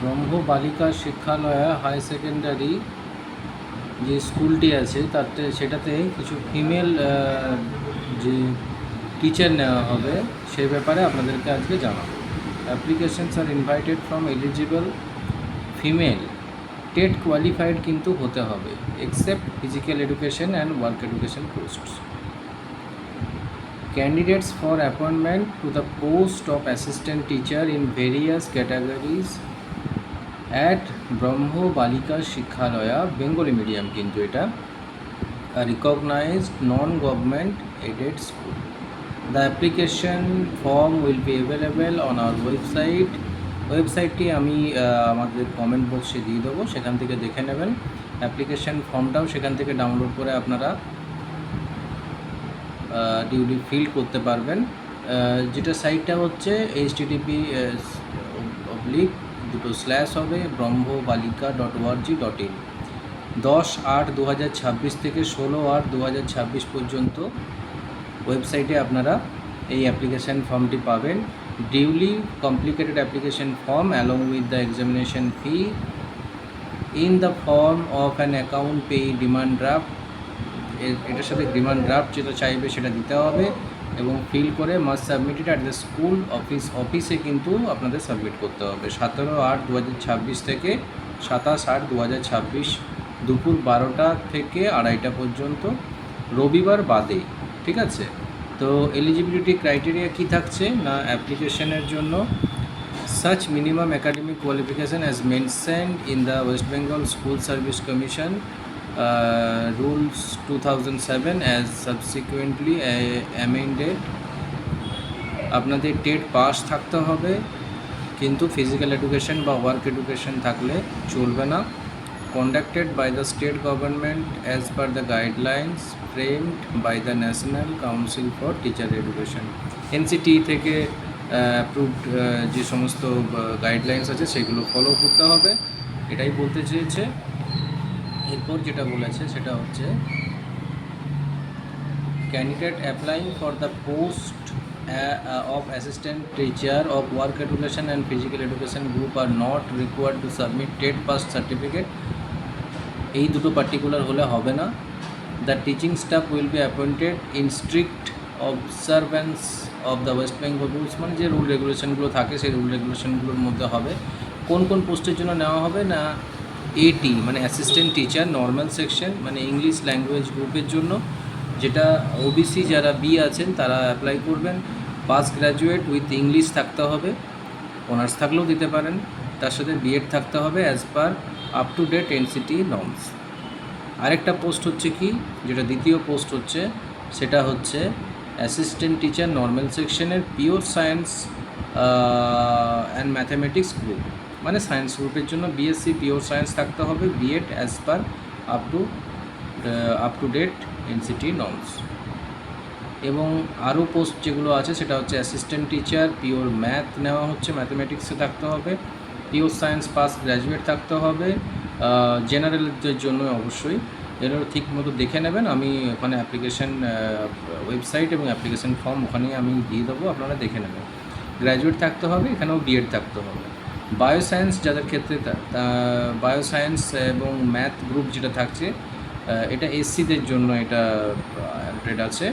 ব্রহ্ম বালিকা শিক্ষালয়া high secondary যে স্কুলটি আছে তাতে সেটাতে কিছু ফিমেল যে টিচার নেওয়া হবে সেই ব্যাপারে আপনাদেরকে আজকে জানাবো। Applications are invited from eligible female TET qualified কিন্তু হতে হবে except physical education and work education posts. Candidates for appointment to the post of assistant teacher in various categories at Brahmo Balika Shikhalaya Bengali medium কিন্তু এটা a recognized non-government aided school. The application form will be available on our website. ওয়েবসাইটটি আমি আমাদের comment বক্সে দিয়ে দেবো, সেখান থেকে দেখে নেবেন। অ্যাপ্লিকেশন ফর্মটাও সেখান থেকে ডাউনলোড করে আপনারা ডিউলি ফিল করতে পারবেন। যেটা সাইটটা হচ্ছে http:// হবে brahmobalika.org.in। 10/8/2026 থেকে 16/8/2026 পর্যন্ত ওয়েবসাইটে আপনারা এই অ্যাপ্লিকেশান ফর্মটি পাবেন। Duly complicated application form along with the examination fee in the form of an account pay demand draft. এটার সাথে ডিমান্ড ড্রাফট যেটা চাইবে সেটা দিতে হবে এবং ফিল করে must submitted at the school অফিসে কিন্তু আপনাদের সাবমিট করতে হবে 17/8/2026 থেকে 27/8/2026 দুপুর 12টা থেকে 2:30 পর্যন্ত, রবিবার বাদে। ঠিক আছে, তো এলিজিবিলিটি ক্রাইটেরিয়া কী থাকছে না, অ্যাপ্লিকেশনের জন্য such minimum academic qualification as mentioned in the West Bengal School Service Commission rules 2007 as subsequently amended। আপনাদের টেট পাস থাকতে হবে, কিন্তু ফিজিক্যাল এডুকেশন বা ওয়ার্ক এডুকেশন থাকলে চলবে না। Conducted by the state government as per the guidelines framed by the National Council for Teacher Education. NCT থেকে approved যে সমস্ত গাইডলাইন্স আছে সেগুলো ফলো করতে হবে, এটাই বলতে চেয়েছে। এরপর যেটা বলেছে সেটা হচ্ছে candidate applying for the post of assistant teacher of work education and physical education group are not required to submit TET pass certificate। এই দুটো পার্টিকুলার হলে হবে না। The teaching staff will be appointed in strict observance of the West Bengal rules, মানে যে rule রেগুলেশনগুলো থাকে সেই rule রেগুলেশনগুলোর মধ্যে হবে। কোন কোন পোস্টের জন্য নেওয়া হবে না, এটি মানে অ্যাসিস্ট্যান্ট টিচার নর্মাল সেকশন, মানে ইংলিশ ল্যাঙ্গুয়েজ গ্রুপের জন্য, যেটা ওবিসি যারা বি আছেন তারা অ্যাপ্লাই করবেন। পাস গ্র্যাজুয়েট উইথ ইংলিশ থাকতে হবে, অনার্স থাকলেও দিতে পারেন, তার সাথে বিএড থাকতে হবে as per up to date NCT norms. আরেকটা পোস্ট হচ্ছে কি, যেটা দ্বিতীয় পোস্ট হচ্ছে সেটা হচ্ছে অ্যাসিস্ট্যান্ট টিচার নর্মাল সেকশনের pure science and mathematics group, মানে সায়েন্স গ্রুপের জন্য বিএসসি পিওর সায়েন্স থাকতে হবে, B Ed as per up to date NCT norms. এবং আরও পোস্ট যেগুলো আছে সেটা হচ্ছে অ্যাসিস্ট্যান্ট টিচার পিওর ম্যাথ নেওয়া হচ্ছে, ম্যাথামেটিক্সে থাকতে হবে, পিওর সায়েন্স পাস গ্র্যাজুয়েট থাকতে হবে, জেনারেলদের জন্য অবশ্যই। এগুলো ঠিক মতো দেখে নেবেন, আমি ওখানে অ্যাপ্লিকেশান ওয়েবসাইট এবং অ্যাপ্লিকেশান ফর্ম ওখানেই আমি দিয়ে দেবো, আপনারা দেখে নেবেন। গ্র্যাজুয়েট থাকতে হবে, এখানেও বিএড থাকতে হবে। বায়োসায়েন্স যাদের ক্ষেত্রে বায়োসায়েন্স এবং ম্যাথ গ্রুপ যেটা থাকছে এটা এসসিদের জন্য এটা অ্যালটেড আছে।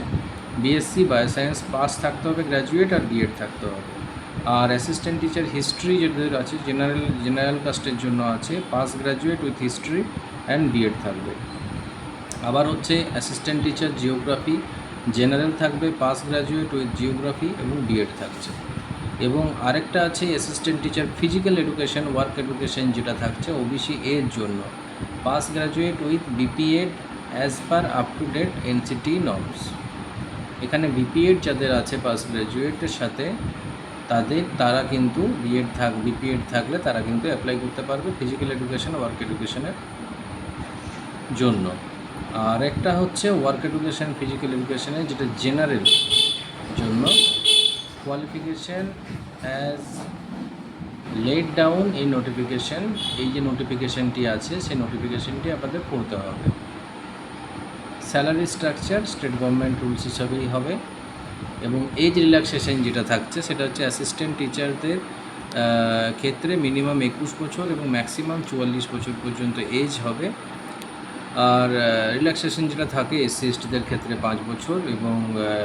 বিএসসি বায়োসায়েন্স পাস থাকতে হবে গ্র্যাজুয়েট, আর বিএড থাকতে হবে। আর অ্যাসিস্ট্যান্ট টিচার হিস্ট্রি যাদের আছে জেনারেল কাস্টের জন্য আছে, pass graduate with history and B Ed থাকবে। আবার হচ্ছে অ্যাসিস্ট্যান্ট টিচার জিওগ্রাফি জেনারেল থাকবে, পাস গ্র্যাজুয়েট উইথ জিওগ্রাফি এবং বিএড থাকছে। এবং আরেকটা আছে assistant teacher physical education work education, যেটা থাকছে ওবিসি এর জন্য, pass graduate with B P Ed as per up to date NCT norms. এখানে বিপিএড যাদের আছে পাস গ্র্যাজুয়েটের সাথে তারা কিন্তু বিপিএড থাকলে তারা কিন্তু অ্যাপ্লাই করতে পারবে ফিজিক্যাল এডুকেশন ওয়ার্ক এডুকেশনের জন্য। আর একটা হচ্ছে ওয়ার্ক এডুকেশন ফিজিক্যাল এডুকেশনের যেটা জেনারেল জন্য, কোয়ালিফিকেশান অ্যাজ লেট ডাউন এই নোটিফিকেশান, এই যে নোটিফিকেশানটি আছে সেই নোটিফিকেশানটি আপনাদের পড়তে হবে। Salary structure state government rules হিসাবেই হবে। এবং এজ রিল্যাক্সেশন যেটা থাকছে সেটা হচ্ছে অ্যাসিস্ট্যান্ট টিচারদের ক্ষেত্রে মিনিমাম 21 বছর এবং ম্যাক্সিমাম 44 বছর পর্যন্ত এজ হবে। আর রিল্যাক্সেশন যেটা থাকে এসসি এসটিদের ক্ষেত্রে 5 বছর এবং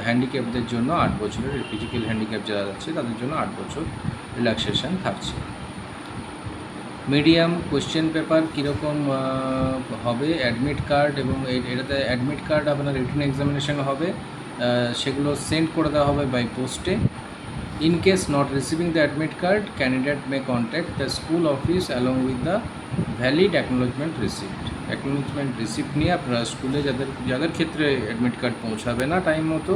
হ্যান্ডিক্যাপদের জন্য 8 বছরের, ফিজিক্যাল হ্যান্ডিক্যাপ যারা আছে তাদের জন্য 8 বছর রিল্যাক্সেশন থাকছে। মিডিয়াম কোয়েশ্চেন পেপার কীরকম হবে, অ্যাডমিট কার্ড এবং এটাতে অ্যাডমিট কার্ড আপনার রিটেন এক্সামিনেশন হবে, সেগুলো সেন্ড করে দেওয়া হবে বাই পোস্টে। In case not receiving the admit card, candidate may contact the school office along with the valid acknowledgement receipt. Acknowledgement receipt নিয়ে আপনারা স্কুলে যাদের ক্ষেত্রে অ্যাডমিট কার্ড পৌঁছাবে না টাইম মতো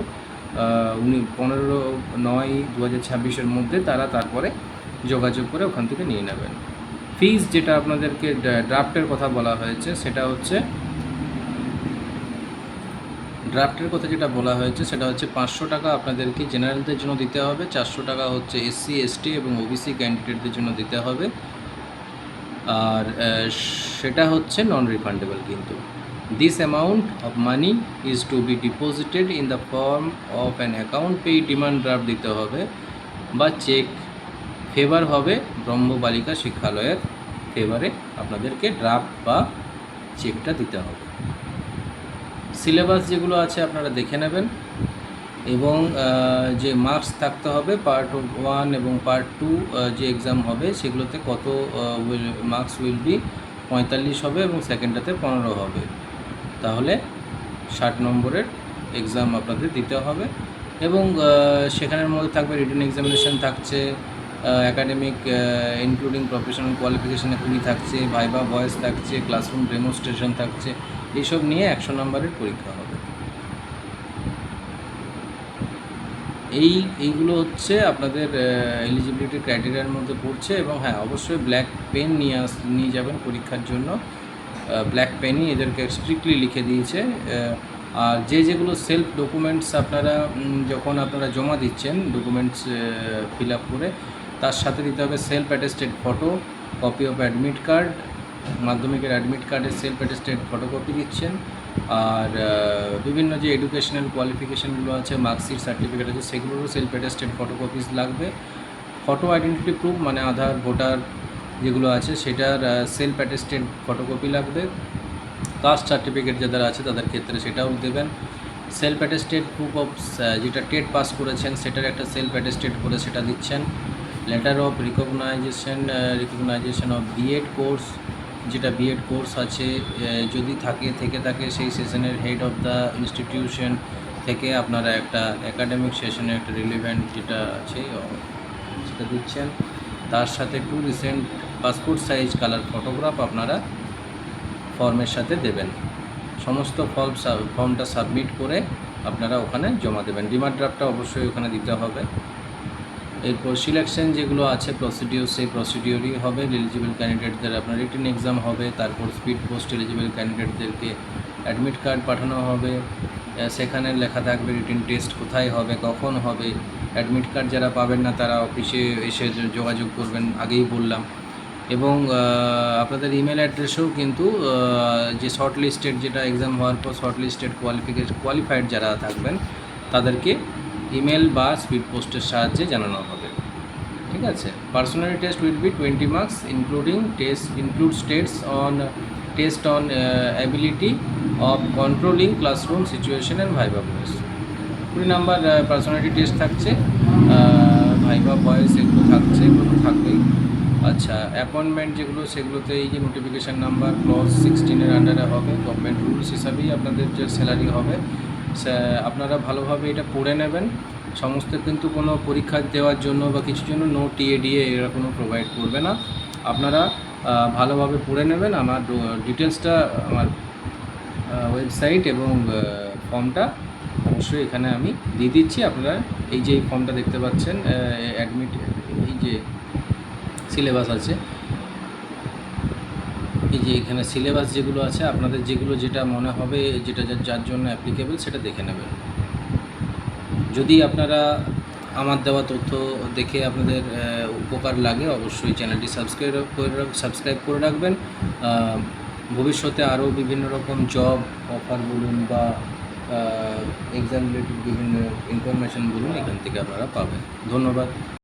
15/9/2026 মধ্যে, তারা তারপরে যোগাযোগ করে ওখান থেকে নিয়ে নেবেন। ফিজ যেটা আপনাদেরকে ড্রাফটের কথা বলা হয়েছে সেটা হচ্ছে যেটা বলা হয়েছে সেটা হচ্ছে 500 টাকা আপনাদেরকে জেনারেলদের জন্য দিতে হবে, 400 টাকা হচ্ছে এসসি এসটি এবং ওবিসি ক্যান্ডিডেটদের জন্য দিতে হবে, আর সেটা হচ্ছে নন রিফান্ডেবল। কিন্তু this amount of money is to be deposited in the form of an account pay demand draft দিতে হবে বা চেক ফেভার হবে ব্রহ্ম বালিকা শিক্ষালয়ের ফেভারে আপনাদেরকে ড্রাফট বা চেকটা দিতে হবে। সিলেবাস যেগুলো আছে আপনারা দেখে নেবেন এবং যে মার্কস থাকতে হবে পার্ট 1 এবং পার্ট 2 যে এক্সাম হবে সেগুলোতে কত মার্কস উইল বি 45 হবে এবং সেকেন্ডটাতে 15 হবে, তাহলে 60 নম্বরের এক্সাম আপনাদের দিতে হবে। এবং সেখানের মধ্যে থাকবে রিটেন এক্সামিনেশন থাকছে, অ্যাকাডেমিক ইনক্লুডিং প্রফেশনাল কোয়ালিফিকেশানে কুড়ি থাকছে, ভাইবা ভয়েস থাকছে, ক্লাসরুম ডেমনস্ট্রেশন থাকছে, এইসব নিয়ে 100 নম্বরের পরীক্ষা হবে। এইগুলো হচ্ছে আপনাদের এলিজিবিলিটি ক্রাইটেরিয়ার মধ্যে পড়ছে। এবং হ্যাঁ, অবশ্যই ব্ল্যাক পেন নিয়ে যাবেন পরীক্ষার জন্য, ব্ল্যাক পেনই এদেরকে স্ট্রিক্টলি লিখে দিয়েছে। আর যেগুলো সেলফ ডকুমেন্টস আপনারা যখন আপনারা জমা দিচ্ছেন ডকুমেন্টস ফিল আপ করে, তার সাথে দিতে হবে self attested photo, copy of admit card, মাধ্যমিকের অ্যাডমিট কার্ডের সেলফ অ্যাটেস্টেড ফটোকপি দিচ্ছেন, আর বিভিন্ন যে এডুকেশনাল কোয়ালিফিকেশানগুলো আছে, মার্কশিট সার্টিফিকেট আছে, সেগুলোরও সেলফ অ্যাটেস্টেড ফটোকপিস লাগবে। ফটো আইডেন্টিটি প্রুফ মানে আধার ভোটার যেগুলো আছে সেটার সেলফ অ্যাটেস্টেড ফটোকপি লাগবে। কাস্ট সার্টিফিকেট যাদের আছে তাদের ক্ষেত্রে সেটাও দেবেন। সেলফ অ্যাটেস্টেড প্রুফ অফ যেটা টেট পাস করেছেন সেটার একটা সেলফ অ্যাটেস্টেড করে সেটা দিচ্ছেন। Letter of recognition of B Ed course, যেটা বিএড কোর্স আছে যদি থেকে থাকে সেই সেশনের হেড অফ দ্য ইনস্টিটিউশন থেকে আপনারা একটা একাডেমিক সেশনে একটা রিলেভেন্ট যেটা আছে সেটা দিচ্ছেন। তার সাথে 2 recent passport size colour photograph আপনারা ফর্মের সাথে দেবেন। সমস্ত ফর্মটা সাবমিট করে আপনারা ওখানে জমা দেবেন। ডিমান্ড ড্রাফটটা অবশ্যই ওখানে দিতে হবে। এরপর সিলেকশন যেগুলো আছে প্রসিডিওর, সেই প্রসিডিওরই হবে। এলিজিবল ক্যান্ডিডেটদের আপনার রিটেন এক্সাম হবে, তারপর স্পিড পোস্ট এলিজিবল ক্যান্ডিডেটদেরকে অ্যাডমিট কার্ড পাঠানো হবে, সেখানে লেখা থাকবে রিটেন টেস্ট কোথায় হবে, কখন হবে। অ্যাডমিট কার্ড যারা পাবেন না তারা অফিসে এসে যোগাযোগ করবেন, আগেই বললাম। এবং আপনাদের ইমেল অ্যাড্রেসেও কিন্তু যে শর্ট লিস্টেড, যেটা এক্সাম হওয়ার পর শর্ট লিস্টেড কোয়ালিফাইড যারা থাকবেন তাদেরকে ইমেল বা স্পিড পোস্টের সাহায্যে জানানো হবে। ঠিক আছে। Personality test will be 20 marks include test on ability of controlling classroom situation and viva voice. 20 number personality test থাকছে, ভাইবা ভয়েস এগুলো থাকছে, এগুলো তো থাকবেই। আচ্ছা, অ্যাপয়েন্টমেন্ট যেগুলো সেগুলোতে এই যে নোটিফিকেশান নাম্বার ক্লজ 16-এর আন্ডারে হবে, গভর্নমেন্ট রুলস হিসাবেই আপনাদের যে স্যালারি হবে। আপনারা ভালোভাবে এটা পড়ে নেবেন। সমস্ত কিন্তু কোনো পরীক্ষা দেওয়ার জন্য বা কিছুর জন্য নো টিএডিএ এরা কোনো প্রোভাইড করবে না। আপনারা ভালোভাবে পড়ে নেবেন। আমার ডিটেলসটা আমার ওয়েবসাইট এবং ফর্মটা অবশ্যই এখানে আমি দিয়ে দিচ্ছি। আপনারা এই যে ফর্মটা দেখতে পাচ্ছেন, অ্যাডমিট এই যে সিলেবাস আছে, এই যে এখানে সিলেবাস যেগুলো আছে আপনাদের যেটা মনে হবে যেটা যার জন্য অ্যাপ্লিকেবল সেটা দেখে নেবেন। যদি আপনারা আমার দেওয়া তথ্য দেখে আপনাদের উপকার লাগে অবশ্যই চ্যানেলটি সাবস্ক্রাইব করে রাখবেন। ভবিষ্যতে আরও বিভিন্ন রকম জব অফার বলুন বা এক্সাম রিলেটেড বিভিন্ন ইনফরমেশান বলুন এখান থেকে আপনারা পাবেন। ধন্যবাদ।